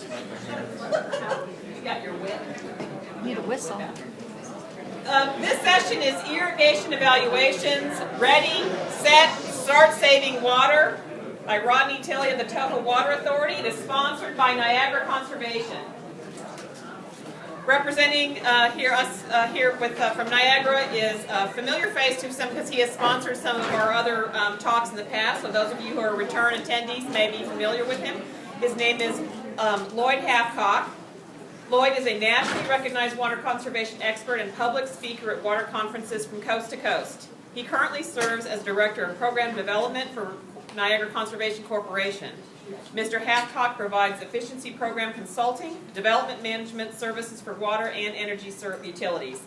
this. You got your whip. Need a whistle. This session is irrigation evaluations. Ready, set, start saving water by Rodney Tilley of the Toho Water Authority. It is sponsored by Niagara Conservation. Representing from Niagara is a familiar face to some because he has sponsored some of our other talks in the past. So those of you who are return attendees may be familiar with him. His name is Lloyd Hathcock. Lloyd is a nationally recognized water conservation expert and public speaker at water conferences from coast to coast. He currently serves as Director of Program Development for Niagara Conservation Corporation. Mr. Hathcock provides efficiency program consulting, development management services for water and energy utilities.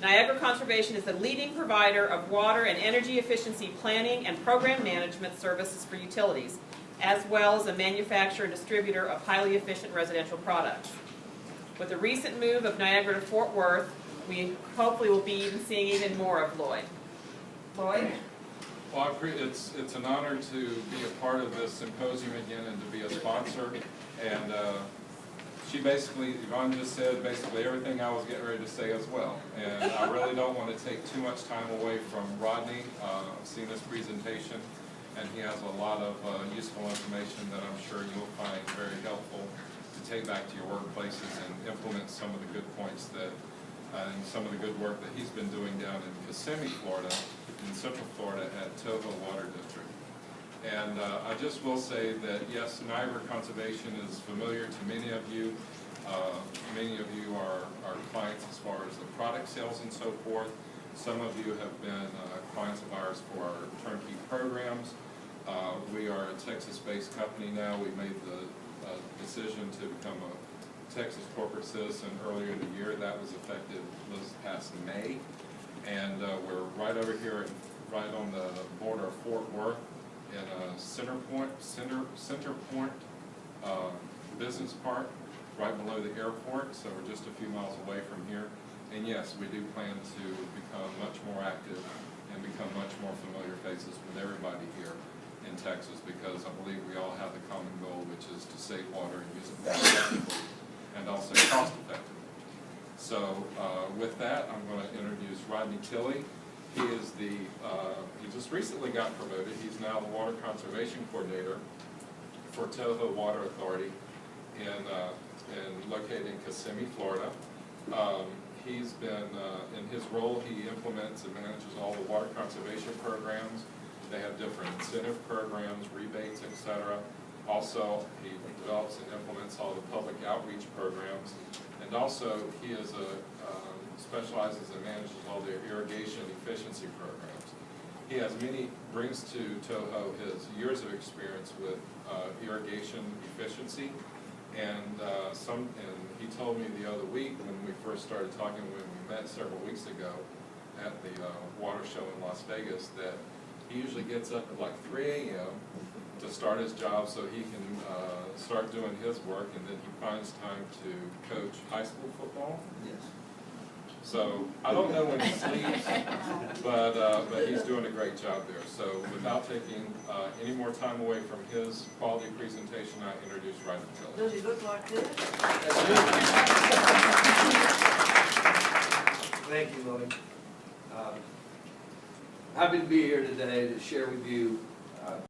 Niagara Conservation is the leading provider of water and energy efficiency planning and program management services for utilities, as well as a manufacturer and distributor of highly efficient residential products. With the recent move of Niagara to Fort Worth, we hopefully will be seeing even more of Lloyd. Lloyd? Well, it's an honor to be a part of this symposium again and to be a sponsor. And she basically, Yvonne just said basically everything I was getting ready to say as well. And I really don't want to take too much time away from Rodney. I've seen this presentation, and he has a lot of useful information that I'm sure you'll find very helpful to take back to your workplaces and implement some of the good points that and some of the good work that he's been doing down in Kissimmee, Florida, in Central Florida at Toho Water District. And I just will say that yes, Niagara Conservation is familiar to many of you. Many of you are clients as far as the product sales and so forth. Some of you have been clients of ours for our turnkey programs. We are a Texas-based company now. We made the decision to become a Texas corporate citizen earlier in the year. That was effective this past May. And we're right over here, right on the border of Fort Worth in a Center Point business park, right below the airport. So we're just a few miles away from here. And yes, we do plan to become much more active and become much more familiar faces with everybody here in Texas, because I believe we all have the common goal, which is to save water and use it more effectively and also cost effectively. So with that, I'm going to introduce Rodney Tilley. He is he just recently got promoted. He's now the Water Conservation Coordinator for Toho Water Authority located in Kissimmee, Florida. He's been, in his role, he implements and manages all the water conservation programs. They have different incentive programs, rebates, etc. Also, he develops and implements all the public outreach programs. And also, he is specializes and manages all their irrigation efficiency programs. He brings to Toho his years of experience with irrigation efficiency. And he told me the other week when we first started talking, when we met several weeks ago at the water show in Las Vegas, that he usually gets up at like 3 a.m. to start his job so he can start doing his work, and then he finds time to coach high school football. Yes. So I don't know when he sleeps, but he's doing a great job there. So without taking any more time away from his quality presentation, I introduce Rodney Tilley. Does he look like this? Thank you, Lloyd. Happy to be here today to share with you